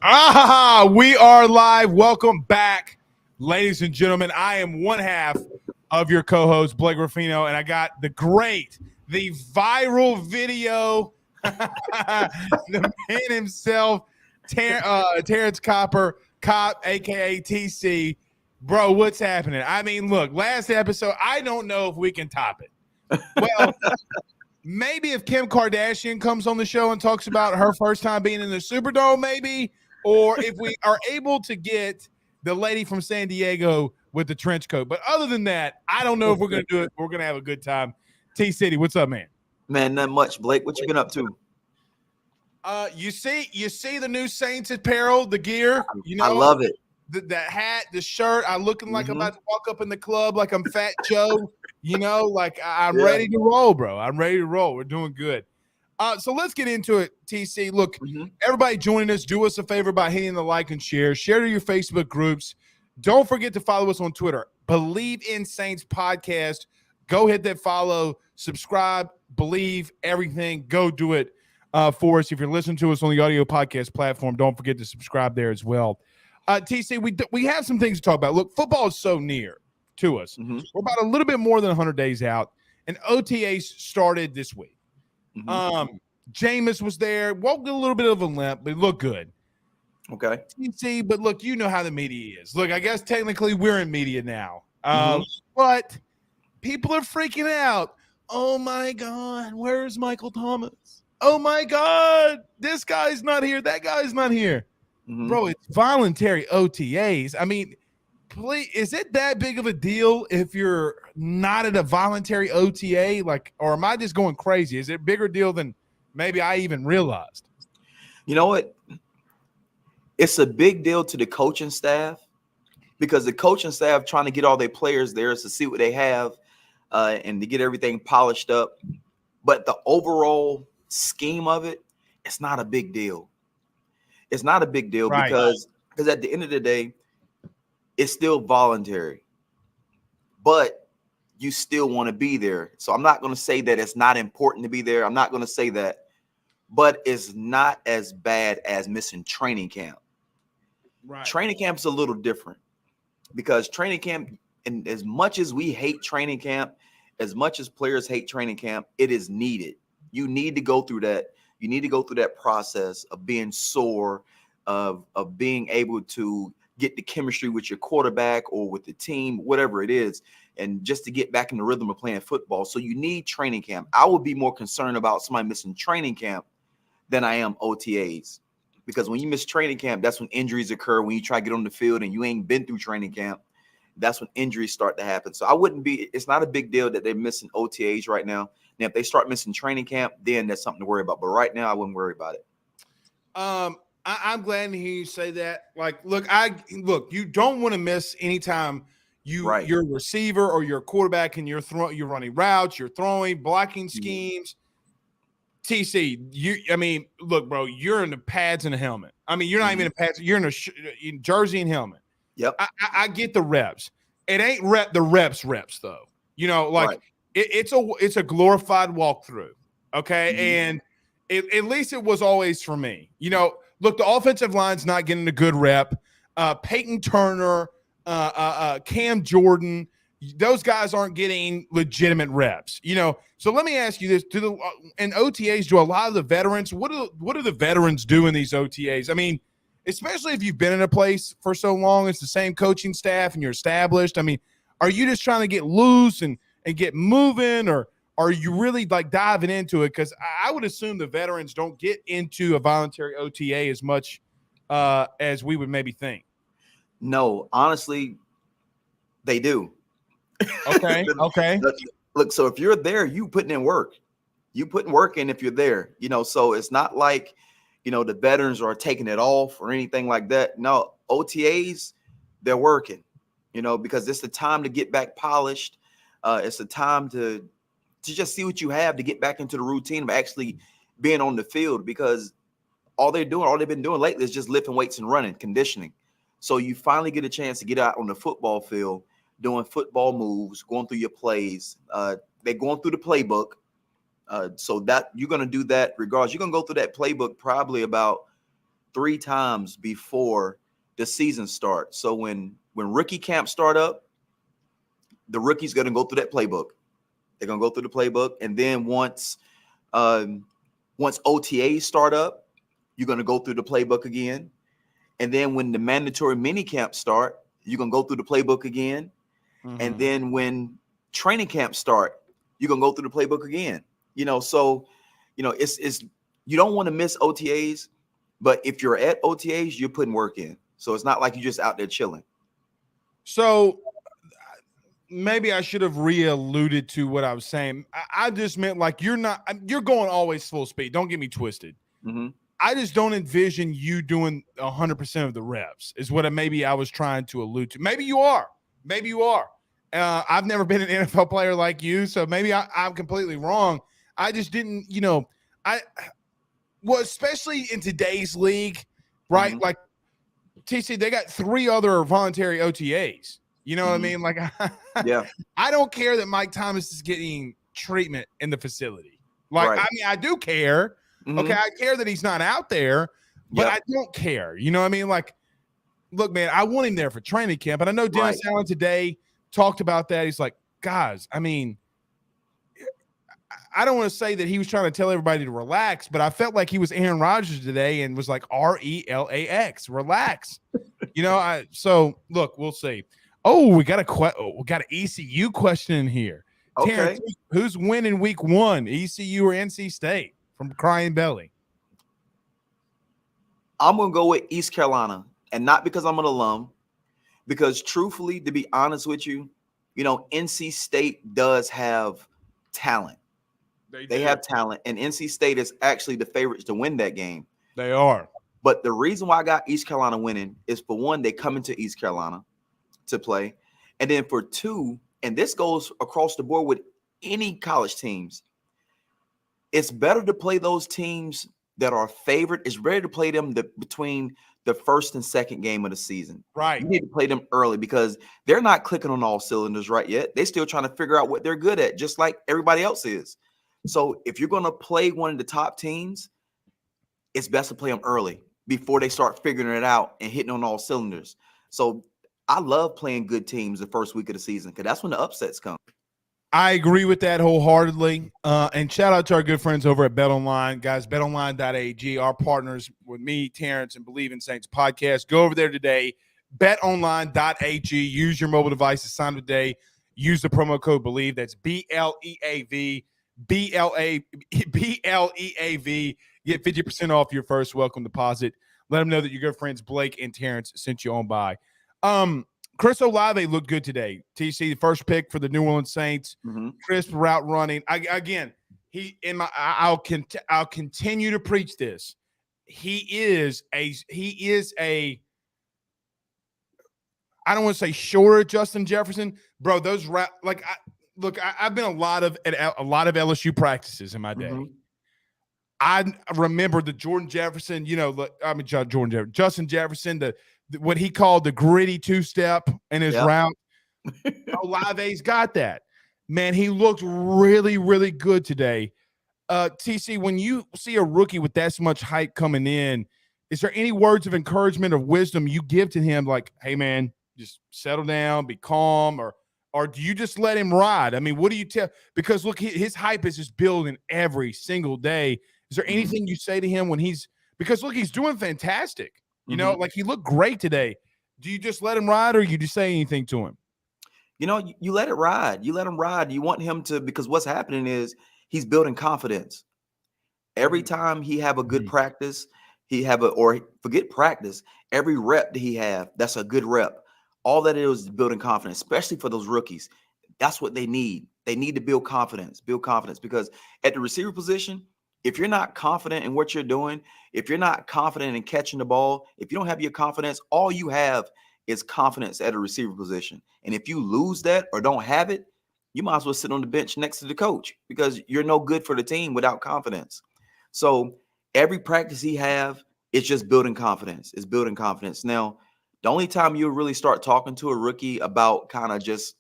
We are live. Welcome back, ladies and gentlemen. I am one half of your co-host, Blake Ruffino, and I got the viral video, the man himself, Terrence Cop, a.k.a. TC. Bro, what's happening? I mean, look, last episode, I don't know if we can top it. Well, maybe if Kim Kardashian comes on the show and talks about her first time being in the Superdome, maybe. Or if we are able to get the lady from San Diego with the trench coat. But other than that, I don't know if we're going to do it. We're going to have a good time. T-City, what's up, man? Man, not much. Blake, what you been up to? You see the new Saints apparel, the gear. You know, I love it. The hat, the shirt. I'm looking like I'm about to walk up in the club like I'm Fat Joe. You know, like I'm ready to roll, bro. I'm ready to roll. We're doing good. So let's get into it, TC. Look, everybody joining us, do us a favor by hitting the like and share. Share to your Facebook groups. Don't forget to follow us on Twitter. Believe in Saints Podcast. Go hit that follow, subscribe, believe everything. Go do it for us. If you're listening to us on the audio podcast platform, don't forget to subscribe there as well. TC, we have some things to talk about. Look, football is so near to us. We're about a little bit more than 100 days out, and OTAs started this week. Jameis was there, walked a little bit of a limp, but looked good. Okay. TC, but look, you know how the media is. Look, I guess technically we're in media now. But people are freaking out. Oh my God, where's Michael Thomas? Oh my God, this guy's not here. That guy's not here. Bro, it's voluntary OTAs. I mean, please, is it that big of a deal if you're not at a voluntary OTA? Like, or am I just going crazy? Is it a bigger deal than maybe I even realized? You know what? It's a big deal to the coaching staff because the coaching staff trying to get all their players there to see what they have and to get everything polished up. But the overall scheme of it, it's not a big deal. It's not a big deal because at the end of the day, it's still voluntary, but you still want to be there. So I'm not going to say that it's not important to be there. I'm not going to say that, but it's not as bad as missing training camp. Right. Training camp is a little different because training camp, and as much as we hate training camp, as much as players hate training camp, it is needed. You need to go through that. You need to go through that process of being sore, of being able to get the chemistry with your quarterback or with the team, whatever it is, and just to get back in the rhythm of playing football. So you need training camp. I would be more concerned about somebody missing training camp than I am OTAs. Because when you miss training camp, that's when injuries occur. When you try to get on the field and you ain't been through training camp, that's when injuries start to happen. So it's not a big deal that they're missing OTAs right now. Now, if they start missing training camp, then that's something to worry about. But right now, I wouldn't worry about it. I'm glad to hear you say that. Like, look, you don't want to miss anytime you're a receiver or you're a quarterback and you're running routes, you're throwing, blocking schemes. TC, look, bro, you're in the pads and a helmet. I mean, you're not even in pads. You're in in jersey and helmet. Yep. I get the reps. It ain't the reps though. You know, like it's a glorified walkthrough. Okay. And at least it was always for me. You know, look, the offensive line's not getting a good rep. Peyton Turner, Cam Jordan, those guys aren't getting legitimate reps. You know, so let me ask you this: in OTAs, do a lot of the veterans? What do the veterans do in these OTAs? I mean, especially if you've been in a place for so long, it's the same coaching staff and you're established. I mean, are you just trying to get loose and get moving, or are you really like diving into it? Because I would assume the veterans don't get into a voluntary OTA as much as we would maybe think. No, honestly, they do. Okay. Look, so if you're there, you putting in work. You putting work in if you're there. You know, so it's not like, you know, the veterans are taking it off or anything like that. No, OTAs, they're working, you know, because it's the time to get back polished. It's the time to just see what you have to get back into the routine of actually being on the field, because all they've been doing lately is just lifting weights and running, conditioning. So you finally get a chance to get out on the football field, doing football moves, going through your plays. They're going through the playbook. So that you're going to do that regardless. You're going to go through that playbook probably about 3 times before the season starts. So when rookie camp start up, the rookie's going to go through that playbook. They're going to go through the playbook. And then once OTAs start up, you're going to go through the playbook again. And then when the mandatory mini camps start, you're going to go through the playbook again. And then when training camps start, you're going to go through the playbook again. So, it's you don't want to miss OTAs, but if you're at OTAs, you're putting work in. So it's not like you're just out there chilling. So maybe I should have re-alluded to what I was saying. I just meant like you're going always full speed. Don't get me twisted. I just don't envision you doing 100% of the reps is what maybe I was trying to allude to. Maybe you are. I've never been an NFL player like you, so maybe I'm completely wrong. I just didn't, especially in today's league, right? Like TC, they got 3 other voluntary OTAs. You know what I mean? Like, yeah, I don't care that Mike Thomas is getting treatment in the facility. Like, right. I mean, I do care. Okay, I care that he's not out there, but I don't care. You know what I mean? Like, look, man, I want him there for training camp. And I know Dennis Allen today talked about that. He's like, guys, I mean, I don't want to say that he was trying to tell everybody to relax, but I felt like he was Aaron Rodgers today and was like RELAX, relax. So look, we'll see. Oh, we got an ECU question in here. Okay. Terrence, who's winning week 1, ECU or NC State from Crying Belly? I'm going to go with East Carolina, and not because I'm an alum, because truthfully, to be honest with you, NC State does have talent. They have talent, and NC State is actually the favorites to win that game. They are. But the reason why I got East Carolina winning is, for one, they come into East Carolina to play. And then for 2, and this goes across the board with any college teams, it's better to play those teams that are favored. It's better to play them between the first and second game of the season. Right. You need to play them early because they're not clicking on all cylinders right yet. They're still trying to figure out what they're good at, just like everybody else is. So if you're going to play one of the top teams, it's best to play them early before they start figuring it out and hitting on all cylinders. So I love playing good teams the first week of the season because that's when the upsets come. I agree with that wholeheartedly. And shout out to our good friends over at BetOnline. Guys, betonline.ag, our partners with me, Terrence, and Believe in Saints podcast. Go over there today, betonline.ag. Use your mobile device to sign up today. Use the promo code BELIEVE. That's BLEAV. BLEAV. Get 50% off your first welcome deposit. Let them know that your good friends Blake and Terrence sent you on by. Chris Olave looked good today. TC, the first pick for the New Orleans Saints. Crisp route running. I'll continue to preach this. He is a I don't want to say shorter Justin Jefferson, bro. Those route I've been at a lot of LSU practices in my day. I remember the Justin Jefferson, Justin Jefferson, what he called the gritty 2-step in his route. Olave's got that. Man, he looked really, really good today. TC, when you see a rookie with that much hype coming in, is there any words of encouragement or wisdom you give to him? Like, hey, man, just settle down, be calm, or do you just let him ride? I mean, what do you tell? Because, look, his hype is just building every single day. Is there anything you say to him when because, look, he's doing fantastic. Like he looked great today. Do you just let him ride or you just say anything to him? You let it ride. You let him ride. You want him to, because what's happening is he's building confidence. Every time he have a good practice, forget practice, every rep that he have, that's a good rep. All that is building confidence, especially for those rookies. That's what they need. They need to build confidence because at the receiver position, if you're not confident in what you're doing, if you're not confident in catching the ball, if you don't have your confidence, all you have is confidence at a receiver position. And if you lose that or don't have it, you might as well sit on the bench next to the coach because you're no good for the team without confidence. So every practice he have, it's just building confidence. It's building confidence. Now, the only time you'll really start talking to a rookie about kind of just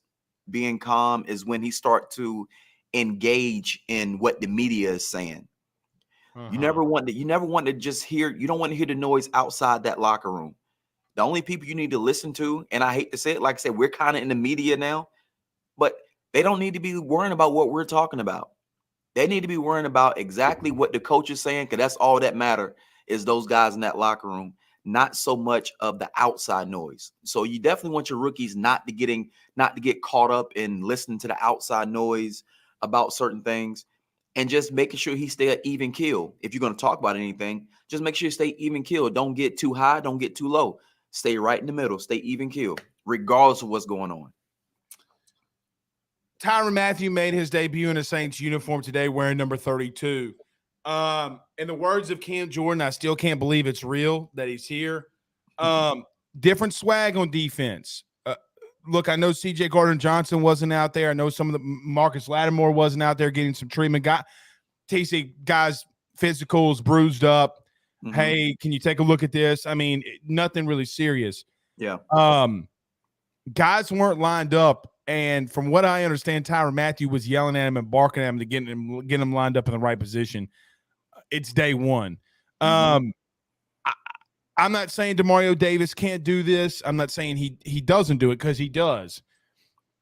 being calm is when he start to engage in what the media is saying. You never want to just hear, you don't want to hear the noise outside that locker room. The only people you need to listen to, and I hate to say it, like I said, we're kind of in the media now, but they don't need to be worrying about what we're talking about. They need to be worrying about exactly what the coach is saying, because that's all that matter is those guys in that locker room, not so much of the outside noise. So you definitely want your rookies not to get caught up in listening to the outside noise about certain things, and just making sure he stay at even keel. If you're going to talk about anything, just make sure you stay even keel. Don't get too high, don't get too low. Stay right in the middle, stay even keel, regardless of what's going on. Tyrann Mathieu made his debut in a Saints uniform today wearing number 32. In the words of Cam Jordan, I still can't believe it's real that he's here. Different swag on defense. Look, I know C.J. Gardner-Johnson wasn't out there. I know some of the Marcus Lattimore wasn't out there getting some treatment. TC guys, physicals, bruised up. Mm-hmm. Hey, can you take a look at this? I mean, nothing really serious. Yeah. Guys weren't lined up. And from what I understand, Tyrann Mathieu was yelling at him and barking at him to get him lined up in the right position. It's day one. I'm not saying Demario Davis can't do this. I'm not saying he doesn't do it, because he does.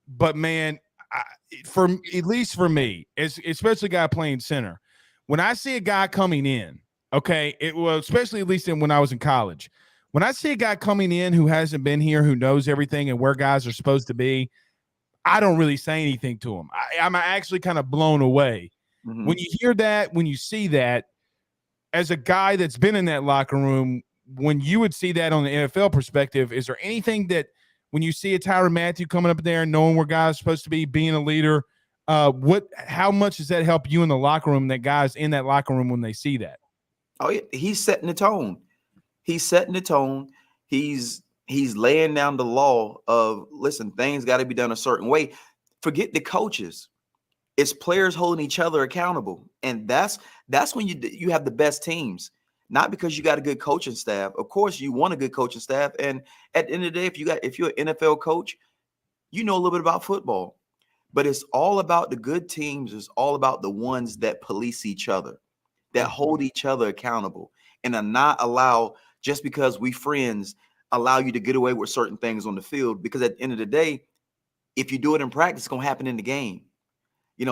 But, man, at least for me, especially a guy playing center, when I see a guy coming in, okay, especially at least when I was in college, when I see a guy coming in who hasn't been here, who knows everything and where guys are supposed to be, I don't really say anything to him. I'm actually kind of blown away. Mm-hmm. When you hear that, when you see that, as a guy that's been in that locker room, when you would see that on the NFL perspective, is there anything that when you see a Tyrann Mathieu coming up there and knowing where guys are supposed to be, being a leader, how much does that help you in the locker room, that guys in that locker room when they see that? Oh, yeah, he's setting the tone. He's setting the tone. He's laying down the law of, listen, things got to be done a certain way. Forget the coaches. It's players holding each other accountable. And that's when you have the best teams, not because you got a good coaching staff. Of course, you want a good coaching staff. And at the end of the day, if you're an NFL coach, you know a little bit about football. But it's all about the good teams. It's all about the ones that police each other, that hold each other accountable, and are not allow, just because we friends, allow you to get away with certain things on the field. Because at the end of the day, if you do it in practice, it's going to happen in the game.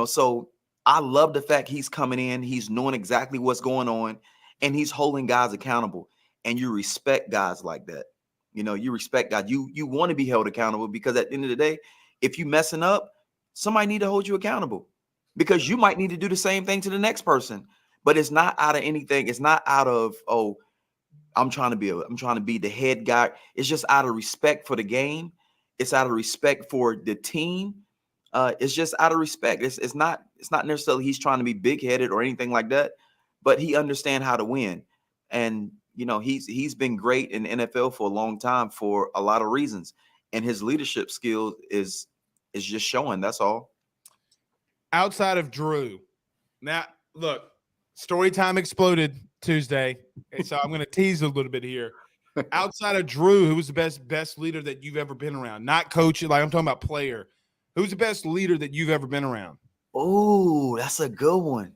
So I love the fact he's coming in, he's knowing exactly what's going on, and he's holding guys accountable. And you respect guys like that. You respect guys. You want to be held accountable, because at the end of the day, if you messing up, somebody need to hold you accountable, because you might need to do the same thing to the next person. But it's not out of anything. It's not out of, oh, I'm trying to be the head guy. It's just out of respect for the game. It's out of respect for the team. It's just out of respect. It's not necessarily he's trying to be big-headed or anything like that, but he understands how to win. And he's been great in the NFL for a long time for a lot of reasons, and his leadership skill is just showing. That's all. Outside of Drew, now look, story time exploded Tuesday, and so I'm going to tease a little bit here. Outside of Drew, who was the best leader that you've ever been around? Not coach, like I'm talking about player. Who's the best leader that you've ever been around? Oh, that's a good one.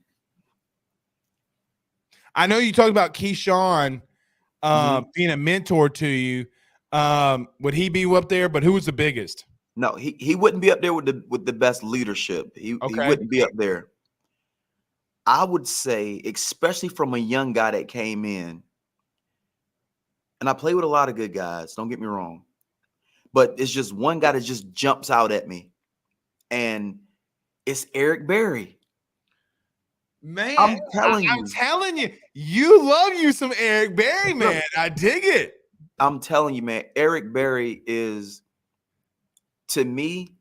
I know you talked about Keyshawn being a mentor to you. Would he be up there? But who was the biggest? No, he wouldn't be up there with the best leadership. He wouldn't be up there. I would say, especially from a young guy that came in, and I play with a lot of good guys, don't get me wrong, but it's just one guy that just jumps out at me, and it's Eric Berry. Man, I'm telling you, you love you some Eric Berry, man. I dig it. I'm telling you, man, Eric Berry is, to me,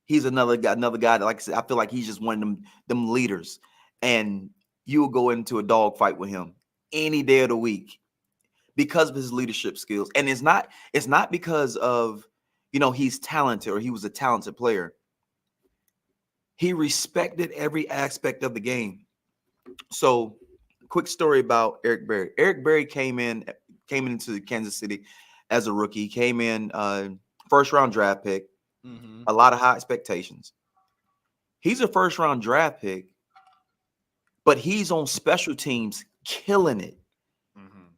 he's another guy that, like I said, I feel like he's just one of them leaders. And you'll go into a dogfight with him any day of the week because of his leadership skills. And it's not because of, he's talented or he was a talented player. He respected every aspect of the game. So, quick story about Eric Berry. Eric Berry came into Kansas City as a rookie. He came in first round draft pick. A lot of high expectations. He's a first round draft pick, but he's on special teams killing it.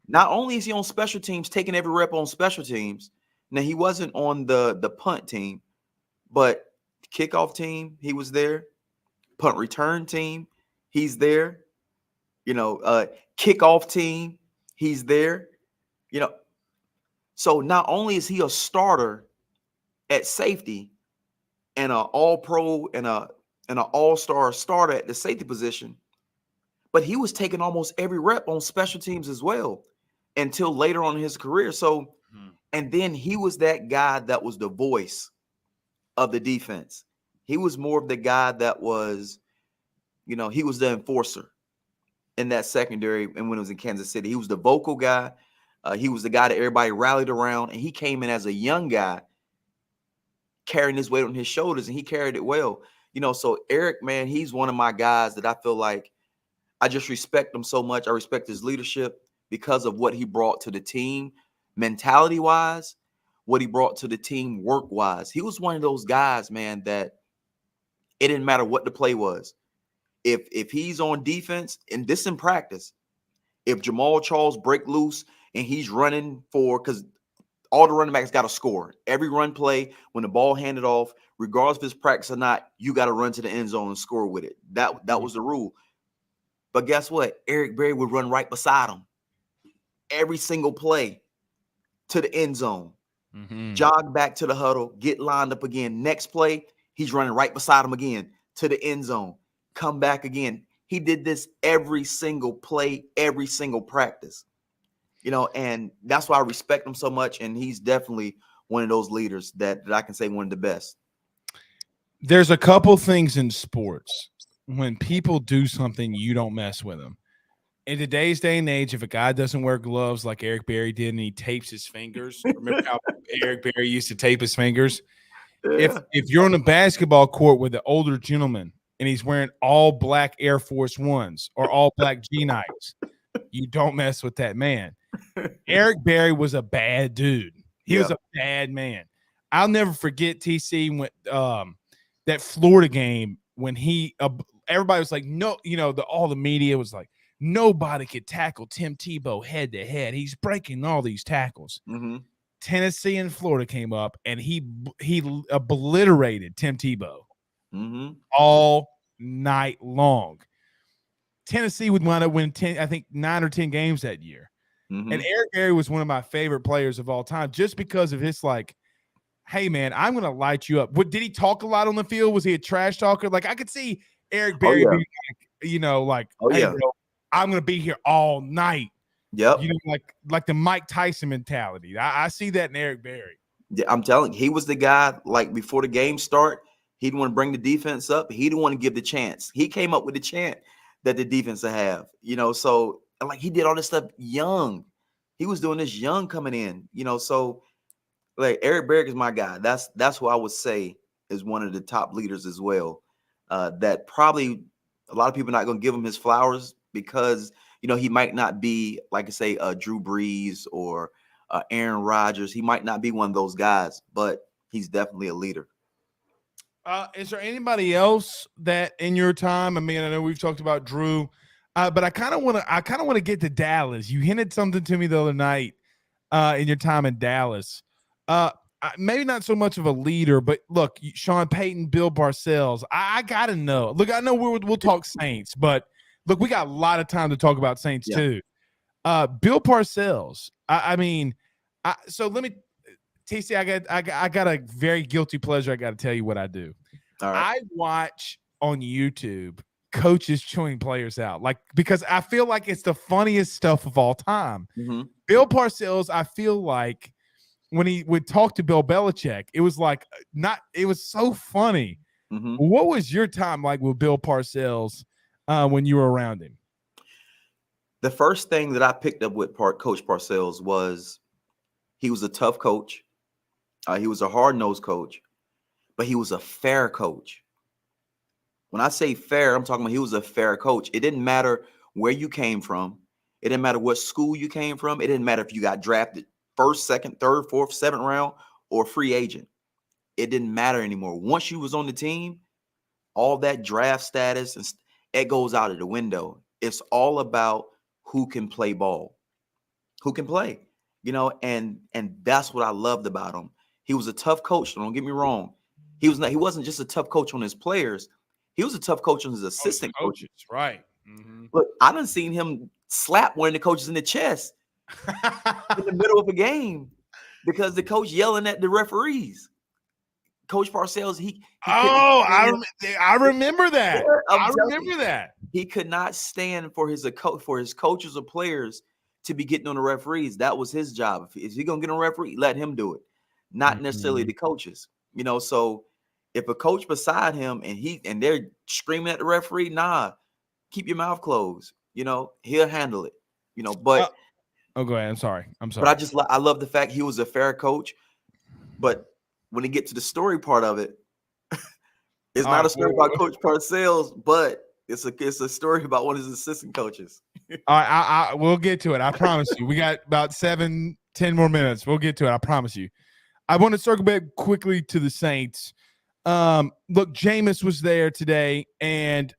Not only is he on special teams, taking every rep on special teams. Now he wasn't on the punt team, but kickoff team, he was there. Punt return team, he's there. Kickoff team, he's there. You know, so not only is he a starter at safety and an all-pro and an all-star starter at the safety position, but he was taking almost every rep on special teams as well until later on in his career. So, and then he was that guy that was the voice of the defense. He was more of the guy that was, he was the enforcer in that secondary. And when it was in Kansas City, he was the vocal guy. He was the guy that everybody rallied around. And he came in as a young guy carrying his weight on his shoulders, and he carried it well. So Eric, man, he's one of my guys that I feel like I just respect him so much. I respect his leadership because of what he brought to the team mentality-wise, what he brought to the team work-wise. He was one of those guys, man, that it didn't matter what the play was. If he's on defense, and this in practice, if Jamal Charles break loose and he's running because all the running backs got to score. Every run play, when the ball handed off, regardless if it's practice or not, you got to run to the end zone and score with it. That was the rule. But guess what? Eric Berry would run right beside him every single play to the end zone. Jog back to the huddle, get lined up again. Next play, he's running right beside him again to the end zone. Come back again. He did this every single play, every single practice. And that's why I respect him so much. And he's definitely one of those leaders that I can say one of the best. There's a couple things in sports. When people do something, you don't mess with them. In today's day and age, if a guy doesn't wear gloves like Eric Berry did and he tapes his fingers, remember how Eric Berry used to tape his fingers? Yeah. If you're on a basketball court with an older gentleman and he's wearing all black Air Force Ones or all black G-Nikes, you don't mess with that man. Eric Berry was a bad dude. He was a bad man. I'll never forget TC when that Florida game when he everybody was like, no, all the media was like, nobody could tackle Tim Tebow head to head. He's breaking all these tackles. Tennessee and Florida came up, and he obliterated Tim Tebow all night long. Tennessee would wind up winning 9 or 10 games that year. And Eric Berry was one of my favorite players of all time just because of his hey, man, I'm going to light you up. Did he talk a lot on the field? Was he a trash talker? I could see Eric Berry being hey, bro, I'm going to be here all night. Yep. Like the Mike Tyson mentality. I see that in Eric Berry. Yeah, I'm telling you, he was the guy, before the game start, he'd want to bring the defense up. He didn't want to give the chance. He came up with the chant that the defense would have, so he did all this stuff young. He was doing this young coming in, so Eric Berry is my guy. That's who I would say is one of the top leaders as well. That probably a lot of people are not going to give him his flowers because, he might not be, like I say, Drew Brees or Aaron Rodgers. He might not be one of those guys, but he's definitely a leader. Is there anybody else that in your time? I mean, I know we've talked about Drew, but I kind of want to get to Dallas. You hinted something to me the other night in your time in Dallas. Maybe not so much of a leader, but look, Sean Payton, Bill Parcells. I gotta know. Look, I know we'll talk Saints, but look, we got a lot of time to talk about Saints too. Bill Parcells. So let me, TC. I got a very guilty pleasure. I got to tell you what I do. All right. I watch on YouTube coaches chewing players out, because I feel like it's the funniest stuff of all time. Bill Parcells, I feel like when he would talk to Bill Belichick, it was it was so funny. What was your time like with Bill Parcells when you were around him? The first thing that I picked up with Coach Parcells was he was a tough coach. He was a hard-nosed coach, but he was a fair coach. When I say fair, I'm talking about he was a fair coach. It didn't matter where you came from. It didn't matter what school you came from. It didn't matter if you got drafted first, second, third, fourth, seventh round, or free agent. It didn't matter anymore. Once you was on the team, all that draft status, it goes out of the window. It's all about who can play ball, who can play, and that's what I loved about him. He was a tough coach. Don't get me wrong. He wasn't just a tough coach on his players. He was a tough coach on his assistant coaches. Right. Mm-hmm. Look, I done seen him slap one of the coaches in the chest in the middle of a game because the coach yelling at the referees. Coach Parcells, I remember that. Yeah, I remember that. He could not stand for his coaches or players to be getting on the referees. That was his job. If he's gonna get on a referee, let him do it, not necessarily the coaches. So if a coach beside him and they're screaming at the referee, nah, keep your mouth closed. He'll handle it. But go ahead. I'm sorry. But I love the fact he was a fair coach. But when you get to the story part of it, it's not a story about Coach Parcells, but it's a story about one of his assistant coaches. All right, we'll get to it. I promise you. We got about 7-10 more minutes. We'll get to it. I promise you. I want to circle back quickly to the Saints. Look, Jameis was there today, and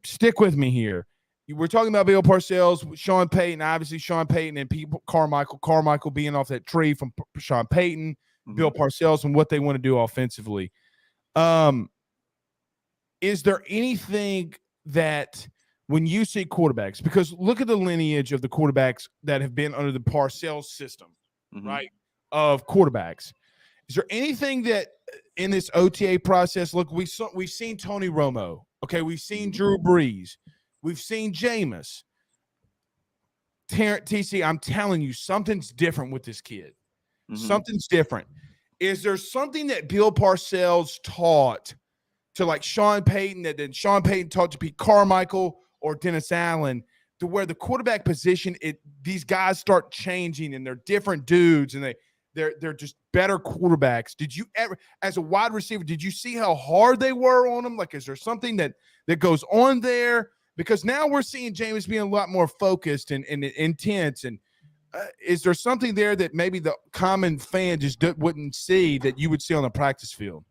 stick with me here. We're talking about Bill Parcells, Sean Payton, obviously Sean Payton and Carmichael being off that tree from Sean Payton, Bill Parcells, and what they want to do offensively. Is there anything that when you see quarterbacks, because look at the lineage of the quarterbacks that have been under the Parcells system, right, of quarterbacks. Is there anything that in this OTA process, look, we've seen Tony Romo, okay, we've seen Drew Brees, we've seen Jameis. TC, I'm telling you, something's different with this kid. Something's different. Is there something that Bill Parcells taught to like Sean Payton that then Sean Payton taught to Pete Carmichael or Dennis Allen to where the quarterback position, these guys start changing and they're different dudes and they're just better quarterbacks? Did you ever, as a wide receiver, did you see how hard they were on them? Like, is there something that goes on there? Because now we're seeing Jameis being a lot more focused and intense. And is there something there that maybe the common fan just wouldn't see that you would see on the practice field?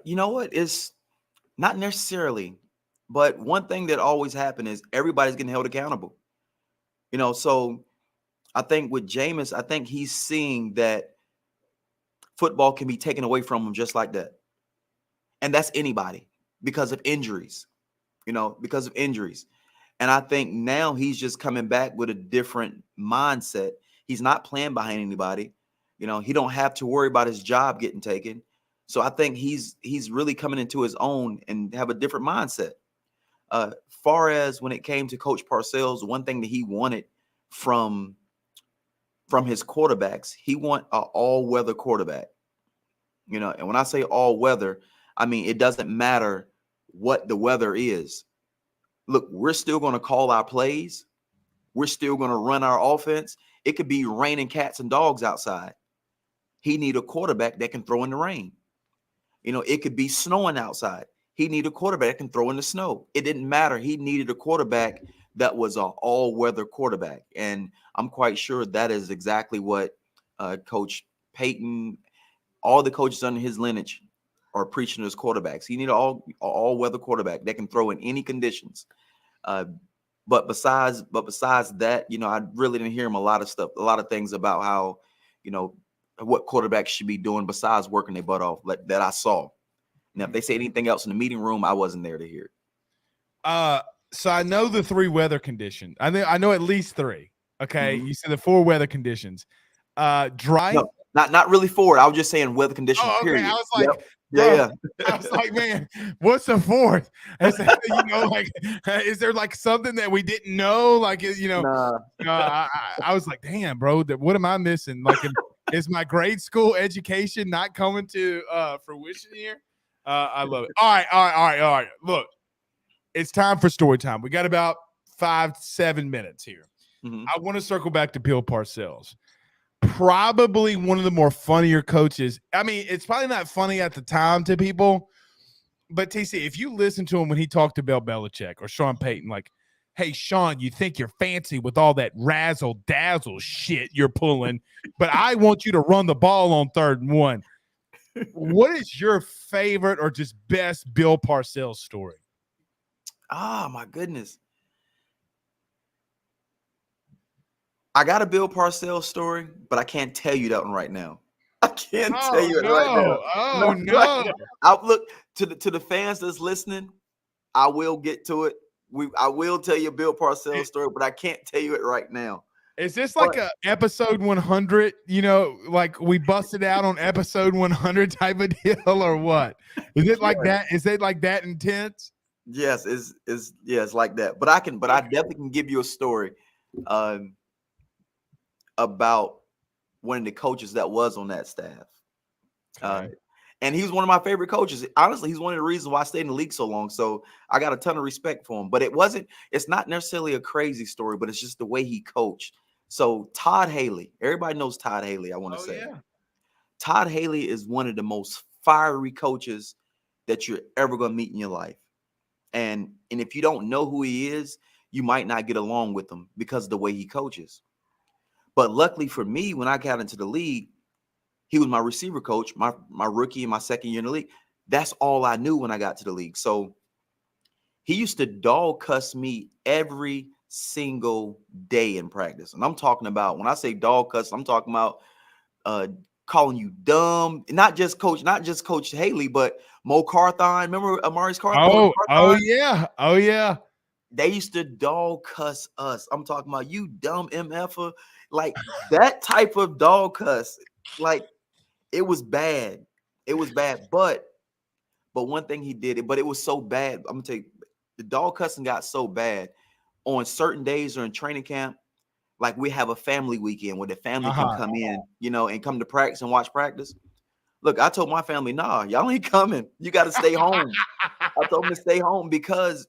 You know what? It's not necessarily. But one thing that always happens is everybody's getting held accountable. So I think with Jameis, I think he's seeing that football can be taken away from him just like that. And that's anybody because of injuries, because of injuries. And I think now he's just coming back with a different mindset. He's not playing behind anybody. He don't have to worry about his job getting taken. So I think he's really coming into his own and have a different mindset. Far as when it came to Coach Parcells, one thing that he wanted from his quarterbacks, he want an all-weather quarterback. And when I say all-weather, I mean it doesn't matter what the weather is. Look, we're still going to call our plays. We're still going to run our offense. It could be raining cats and dogs outside. He need a quarterback that can throw in the rain. It could be snowing outside. He needed a quarterback that can throw in the snow. It didn't matter. He needed a quarterback that was an all-weather quarterback. And I'm quite sure that is exactly what Coach Payton, all the coaches under his lineage are preaching as quarterbacks. He needed an all-weather quarterback that can throw in any conditions. But besides that, I really didn't hear him a lot of things about how, what quarterbacks should be doing besides working their butt off that I saw. Now, if they say anything else in the meeting room, I wasn't there to hear it. So I know the 3 weather conditions. I know at least 3. Okay. You said the 4 weather conditions. Dry. No, not really 4. I was just saying weather conditions. Oh, okay. Period. I was like, yeah. I was like, man, what's the 4th? Is there like something that we didn't know? Like, Nah. I was like, damn, bro, what am I missing? Like, is my grade school education not coming to fruition here? I love it. All right. Look, it's time for story time. We got about 5-7 minutes here. I want to circle back to Bill Parcells. Probably one of the more funnier coaches. I mean, it's probably not funny at the time to people, but TC, if you listen to him when he talked to Bill Belichick or Sean Payton, like, hey, Sean, you think you're fancy with all that razzle-dazzle shit you're pulling, but I want you to run the ball on 3rd and 1. What is your favorite or just best Bill Parcells story? Ah, my goodness. I got a Bill Parcells story, but I can't tell you that one right now. I can't tell Oh you it right now. no! Oh Not right no! now. I look to the fans that's listening. I will get to it. I will tell you a Bill Parcells story, but I can't tell you it right now. Is this But like a episode 100? You know, like we busted out on episode 100 type of deal, or what? Is it like that? Is it like that intense? yes, it's like that. But I definitely can give you a story um, about one of the coaches that was on that staff. Okay. And he was one of my favorite coaches. Honestly, he's one of the reasons why I stayed in the league so long. So I got a ton of respect for him. But it's not necessarily a crazy story, but it's just the way he coached. So Todd Haley, everybody knows Todd Haley, I want to Oh say. yeah. Todd Haley is one of the most fiery coaches that you're ever going to meet in your life. And if you don't know who he is, you might not get along with him because of the way he coaches. But luckily for me, when I got into the league, he was my receiver coach, my rookie and my second year in the league. That's all I knew when I got to the league. So he used to dog cuss me every single day in practice. And I'm talking about, when I say dog cuss, I'm talking about uh calling you dumb. Not just Coach Haley, but Mo Carthon. Remember Amari's Oh Carthon? yeah. Oh yeah. They used to dog cuss us. I'm talking about you dumb MFer. Like that type of dog cuss. Like it was bad. It was bad. But one thing he did, but it was so bad. I'm gonna tell you, the dog cussing got so bad on certain days during training camp. Like we have a family weekend where the family can come in, and come to practice and watch practice. Look, I told my family, nah, y'all ain't coming. You got to stay home. I told them to stay home because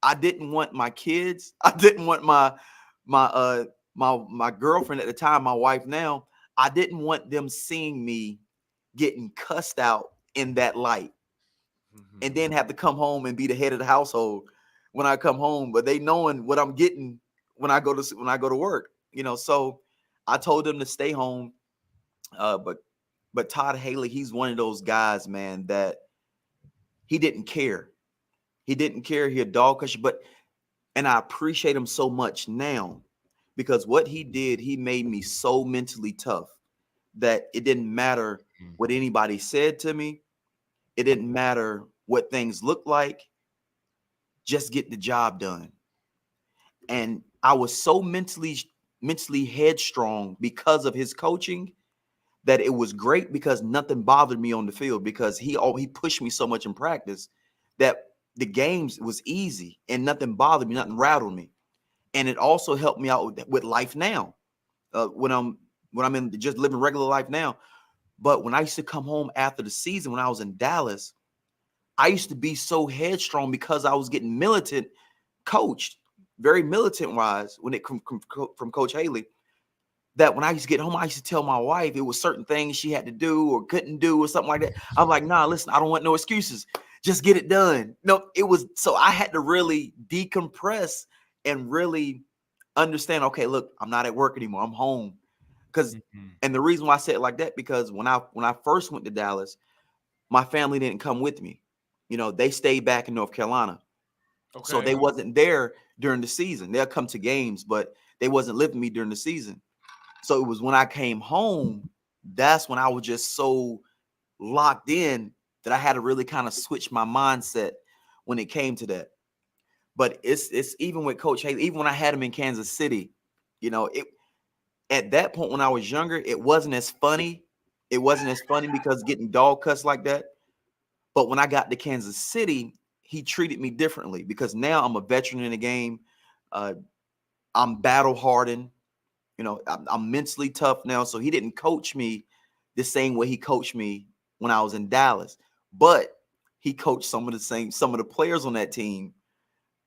I didn't want my kids. I didn't want my my girlfriend at the time, my wife now. I didn't want them seeing me getting cussed out in that light, and then have to come home and be the head of the household when I come home. But they knowing what I'm getting when I go to work, So I told them to stay home. But Todd Haley, he's one of those guys, man, that he didn't care. He didn't care. He a dog cuss you, and I appreciate him so much now because what he did, he made me so mentally tough that it didn't matter what anybody said to me. It didn't matter what things looked like. Just get the job done. And I was so mentally headstrong because of his coaching that it was great because nothing bothered me on the field because he pushed me so much in practice that the games was easy and nothing bothered me, nothing rattled me. And it also helped me out with life now, when I'm in just living regular life now. But when I used to come home after the season, when I was in Dallas, I used to be so headstrong because I was getting militant coached, very militant wise when it from Coach Haley, that when I used to get home, I used to tell my wife it was certain things she had to do or couldn't do or something like that. I'm like, nah, listen, I don't want no excuses. Just get it done. No, it was so I had to really decompress and really understand, okay, look, I'm not at work anymore. I'm home. And the reason why I said it like that, because when I first went to Dallas, my family didn't come with me. They stayed back in North Carolina. So Okay. they wasn't there during the season. They'll come to games, but they wasn't living me during the season. So it was when I came home, that's when I was just so locked in that I had to really kind of switch my mindset when it came to that. But it's even with Coach Haley, even when I had him in Kansas City, it at that point when I was younger, it wasn't as funny. It wasn't as funny because getting dog cussed like that. But when I got to Kansas City, he treated me differently because now I'm a veteran in the game. I'm battle hardened. I'm mentally tough now. So he didn't coach me the same way he coached me when I was in Dallas, but he coached some of the players on that team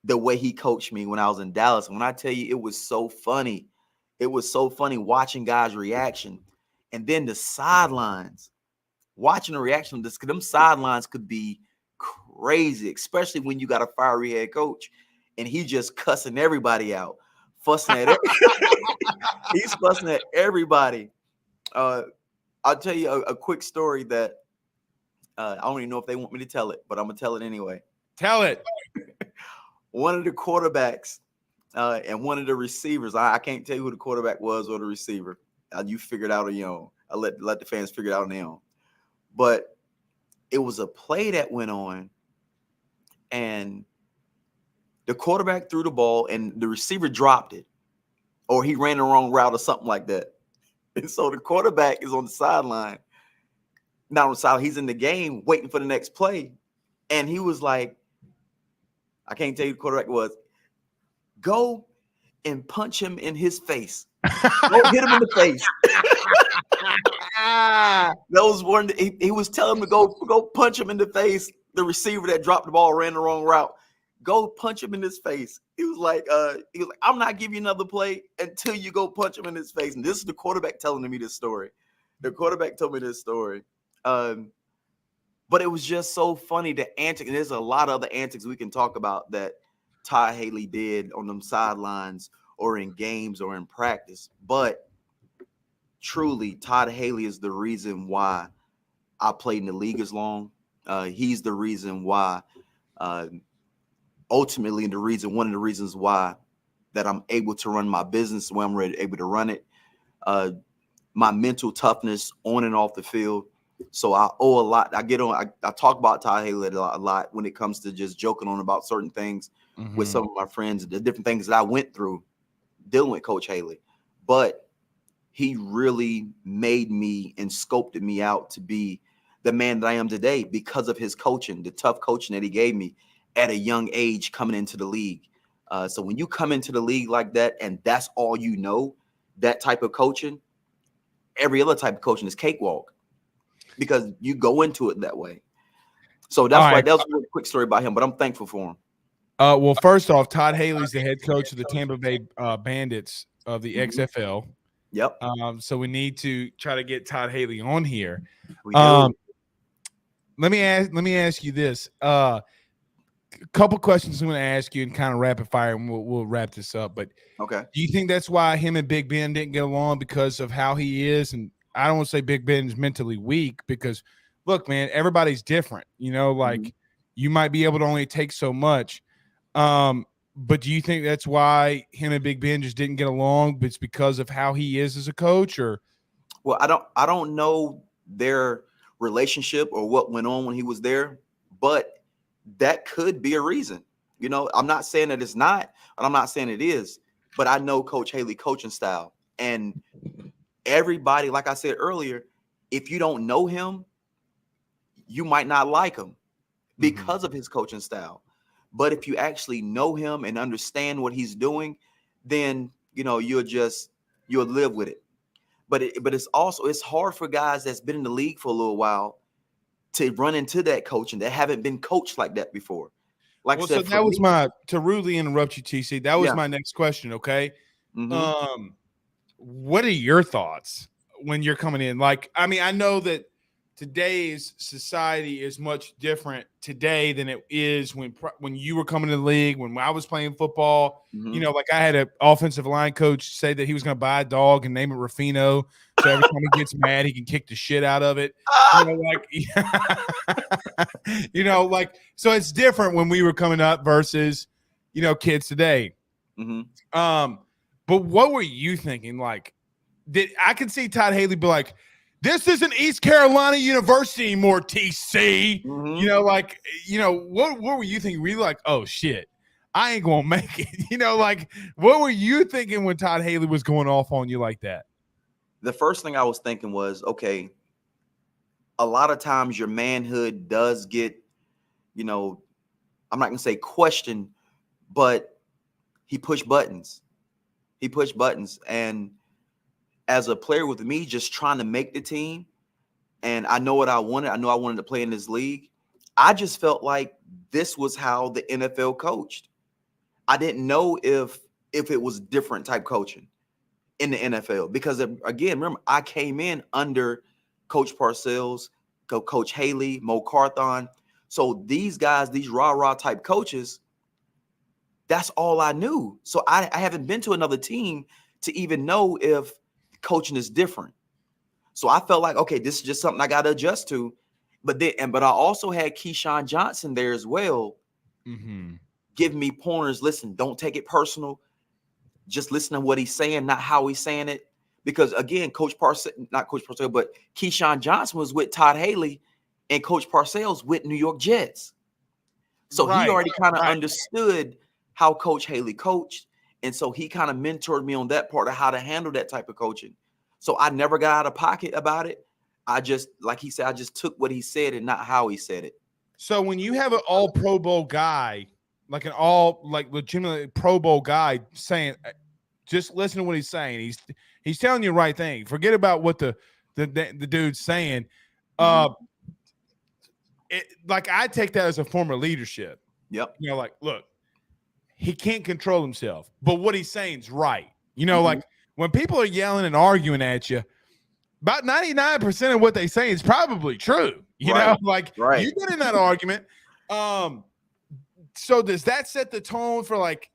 the way he coached me when I was in Dallas. When I tell you, it was so funny. It was so funny watching guys' reaction. And then the sidelines, watching the reaction of this, because them sidelines could be crazy, especially when you got a fiery head coach and he just cussing everybody out, fussing at he's fussing at everybody. I'll tell you a quick story that I don't even know if they want me to tell it, but I'm gonna tell it anyway. Tell it. one of the quarterbacks and one of the receivers. I can't tell you who the quarterback was or the receiver. You figure it out on your own. I let the fans figure it out on their own. But it was a play that went on, and the quarterback threw the ball, and the receiver dropped it, or he ran the wrong route or something like that. And so the quarterback is on the sideline. Not on the sideline. He's in the game waiting for the next play. And he was like, I can't tell you who the quarterback was. Go and punch him in his face. Go hit him in the face. That was one. He was telling him to go punch him in the face. The receiver that dropped the ball ran the wrong route. Go punch him in his face. He was like, I'm not giving you another play until you go punch him in his face. And this is the quarterback telling me this story. The quarterback told me this story. But it was just so funny, the antics. And there's a lot of other antics we can talk about that Todd Haley did on them sidelines or in games or in practice. But truly, Todd Haley is the reason why I played in the league as long. He's the reason why, ultimately, one of the reasons why that I'm able to run my business the way I'm able to run it. My mental toughness on and off the field. So I owe a lot. I talk about Todd Haley a lot when it comes to just joking on about certain things with some of my friends, the different things that I went through dealing with Coach Haley. But he really made me and sculpted me out to be the man that I am today because of his coaching, the tough coaching that he gave me at a young age coming into the league. So when you come into the league like that and that's all you know, that type of coaching, every other type of coaching is cakewalk because you go into it that way. So that's why that was a really quick story about him, but I'm thankful for him. Well, first off, Todd Haley's the head coach of the Tampa Bay Bandits of the XFL. Yep. So we need to try to get Todd Haley on here. We do. Let me ask you this. A couple questions I'm going to ask you and kind of rapid fire, and we'll wrap this up. But okay, do you think that's why him and Big Ben didn't get along because of how he is? And I don't want to say Big Ben is mentally weak because, look, man, everybody's different. You know, like you might be able to only take so much. But do you think that's why him and Big Ben just didn't get along? But it's because of how he is as a coach, or? Well, I don't know their relationship or what went on when he was there, but that could be a reason. You know, I'm not saying that it's not, and I'm not saying it is, but I know Coach Haley coaching style, and everybody, like I said earlier, if you don't know him, you might not like him because of his coaching style. But if you actually know him and understand what he's doing, then, you know, you'll live with it. But it's hard for guys that's been in the league for a little while to run into that coaching that haven't been coached like that before. Like I said, so that was to rudely interrupt you, TC. That was my next question. Okay. What are your thoughts when you're coming in? Like, I mean, I know that today's society is much different today than it is when you were coming to the league, when I was playing football. You know, like I had an offensive line coach say that he was going to buy a dog and name it Rufino. So every time he gets mad, he can kick the shit out of it. You know, like, so it's different when we were coming up versus, you know, kids today. But what were you thinking? Like, I could see Todd Haley be like, this isn't East Carolina University anymore, TC. You know, like, you know, what were you thinking? Were you like, oh, shit, I ain't going to make it? You know, like, what were you thinking when Todd Haley was going off on you like that? The first thing I was thinking was, okay, a lot of times your manhood does get, you know, I'm not going to say questioned, but he pushed buttons. And as a player with me, just trying to make the team, and I know what I wanted. I know I wanted to play in this league. I just felt like this was how the NFL coached. I didn't know if it was different type coaching in the NFL because, again, remember, I came in under Coach Parcells, Coach Haley, Mo Carthon. So these guys, these rah-rah type coaches, that's all I knew. So I haven't been to another team to even know if coaching is different. So I felt like, okay, this is just something I got to adjust to. But I also had Keyshawn Johnson there as well. giving me pointers. Listen, don't take it personal. Just listen to what he's saying, not how he's saying it. Because again, not Coach Parcells, but Keyshawn Johnson was with Todd Haley, and Coach Parcells with New York Jets. So he already kind of understood how Coach Haley coached. And so he kind of mentored me on that part of how to handle that type of coaching. So I never got out of pocket about it. I just, like he said, I just took what he said and not how he said it. So when you have an all Pro Bowl guy, like legitimately Pro Bowl guy saying, just listen to what he's saying. He's telling you the right thing. Forget about what the dude's saying. Like I take that as a form of leadership. Yep. You know, like, look, he can't control himself, but what he's saying is right. You know, like when people are yelling and arguing at you, about 99% of what they say is probably true. You know, like you get in that argument. So does that set the tone for like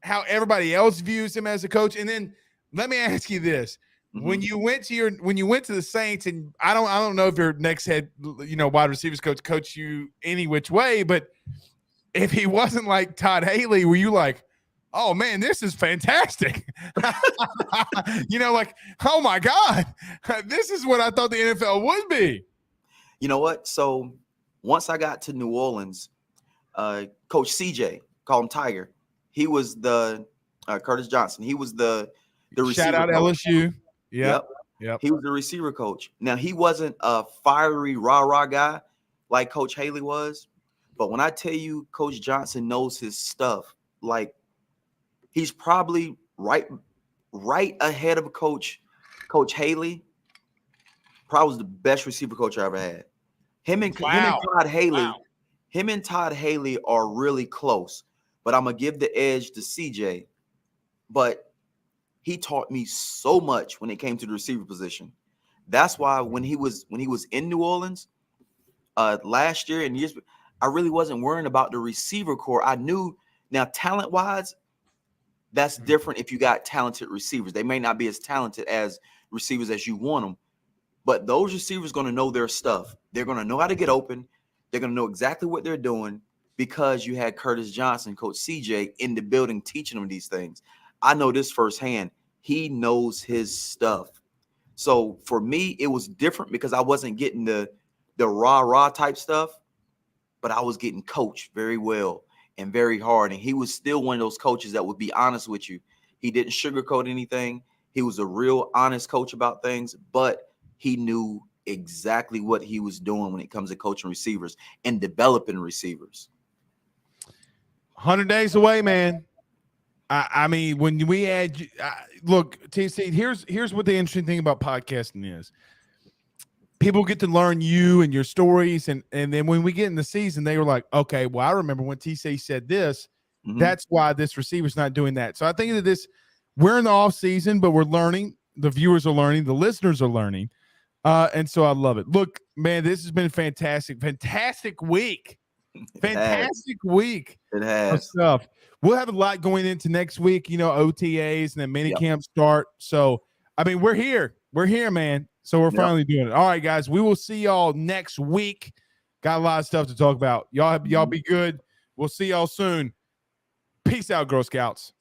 how everybody else views him as a coach? And then let me ask you this. When you went to the Saints, and I don't know if your next head, wide receivers coach coached you any which way, but if he wasn't like Todd Haley, were you like, oh man, this is fantastic? Like, oh my God, this is what I thought the NFL would be. You know what? So once I got to New Orleans, Coach CJ, call him Tiger. He was the Curtis Johnson. He was the receiver. Shout out coach. LSU. Yep. He was the receiver coach. Now, he wasn't a fiery rah-rah guy like Coach Haley was. But when I tell you Coach Johnson knows his stuff, like he's probably right ahead of Coach Haley. Probably was the best receiver coach I ever had. Him and Todd Haley are really close. But I'm going to give the edge to CJ. But he taught me so much when it came to the receiver position. That's why when he was in New Orleans last year and years, I really wasn't worrying about the receiver core. I knew now talent-wise, that's different if you got talented receivers. They may not be as talented as receivers as you want them, but those receivers going to know their stuff. They're going to know how to get open. They're going to know exactly what they're doing because you had Curtis Johnson, Coach CJ, in the building teaching them these things. I know this firsthand. He knows his stuff. So for me, it was different because I wasn't getting the rah-rah type stuff, but I was getting coached very well and very hard. And he was still one of those coaches that would be honest with you. He didn't sugarcoat anything. He was a real honest coach about things, but he knew exactly what he was doing when it comes to coaching receivers and developing receivers. 100 days away, man. I mean, when we add, look, TC, here's what the interesting thing about podcasting is. People get to learn you and your stories, and then when we get in the season, they were like, okay, well, I remember when TC said this. That's why this receiver's not doing that. So I think that we're in the off season, but we're learning. The viewers are learning. The listeners are learning. And so I love it. Look, man, this has been fantastic. Fantastic week. Fantastic week. It has stuff. We'll have a lot going into next week, OTAs and then mini camp start. So, I mean, we're here. We're here, man. So we're finally doing it. All right, guys, we will see y'all next week. Got a lot of stuff to talk about. Y'all be good. We'll see y'all soon. Peace out, Girl Scouts.